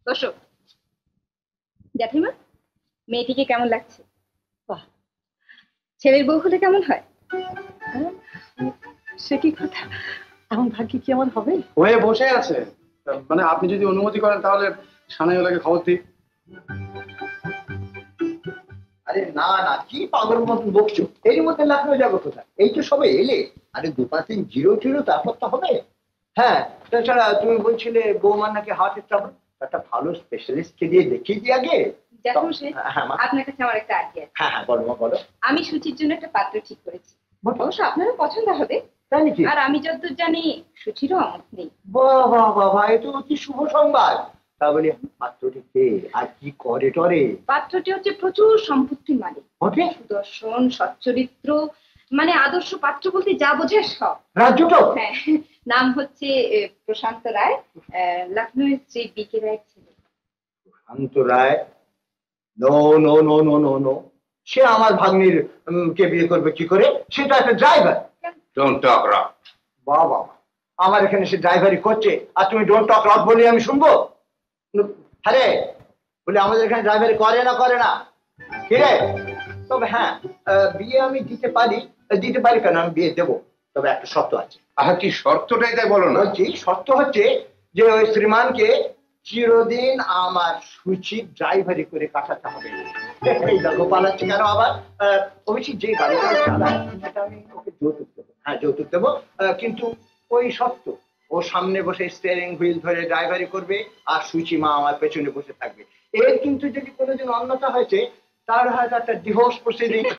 বসো। জ্যাঠিমা, মেয়েটিকে কেমন লাগছে? বাহ, ছেলের বউ হলে কেমন হয়? হ্যাঁ, সে কি কথা! এমন ভাগ্য কি আমার হবে? হয়ে বসে আছে। মানে আপনি যদি অনুমতি করেন তাহলে সানাইওয়ালাকে খবর দিই। আরে না না, কি পাগল মতন বকছো? এর মধ্যে লাখনৌ যাবো কোথায়? এই তো সবে এলে। আরে 2-5 দিন জিরো টিরো তারপর তো হবে। হ্যাঁ, তাছাড়া তুমি বলছিলে বৌমার নাকি হার্টের ট্রাবল। একটা ভালো স্পেশালিস্টকে দিয়ে দেখিয়ে দিই আগে। জ্যাঠামশাই, হ্যাঁ মা। আপনার কাছে আমার একটা আইডিয়া আছে। হ্যাঁ হ্যাঁ, বলো মা বলো। আমি সুচির জন্য একটা পাত্র ঠিক করেছি। বলো। অবশ্য আপনারও পছন্দ হবে। তাই নাকি? আর আমি যতদূর জানি সুচিরও অমত নেই। বাহ বাহ বাহ বাহ, এ তো অতি শুভ সংবাদ। তা বলি পাত্রটি কে আর কি করে টরে? পাত্রটি হচ্ছে প্রচুর সম্পত্তির মালিক, ওকে। সুদর্শন, সচ্চরিত্র, মানে আদর্শ পাত্র বলতে যা বোঝে সব। রাজ্যটা? হ্যাঁ, নাম হচ্ছে প্রশান্ত রায়, লখনৌয়ের শ্রী বিকে রায়ের ছেলে। Shanta Roy? No no no no no no, সে আমার ভাগ্নির কে বিয়ে করবে কি করে? সেটা একটা ড্রাইভার। Don't talk rock. বাবা, আমার এখানে সে ড্রাইভারি করছে আর তুমি ডোন্ট টক রক বলি আমি শুনবো? আরে বলে আমাদের এখানে ড্রাইভারি করে না করে না কি রে? তবে হ্যাঁ, বিয়ে আমি দিতে পারি। দিতে পারি কেন, আমি বিয়ে দেবো। তবে একটা শর্ত আছে। আহা, কি শর্তটাই তাই বলো না। বলছি শর্ত হচ্ছে যে ওই শ্রীমানকে চিরদিন আমার সুচির ড্রাইভারি করে কাটাতে হবে। এই দেখো পালাচ্ছে কেন আবার। অবশ্যই যে গাড়িটা চালায় সেটা আমি ওকে যৌতুক দেবো। হ্যাঁ যৌতুক দেবো, কিন্তু ওই শর্ত, ও সামনে বসে স্টিয়ারিং হুইল ধরে ড্রাইভারি করবে আর সুচি মা আমার পেছনে বসে থাকবে। এর কিন্তু যদি কোনোদিন অন্যতা হয়েছে তার হয়তো একটা ডিভোর্স প্রসিডিং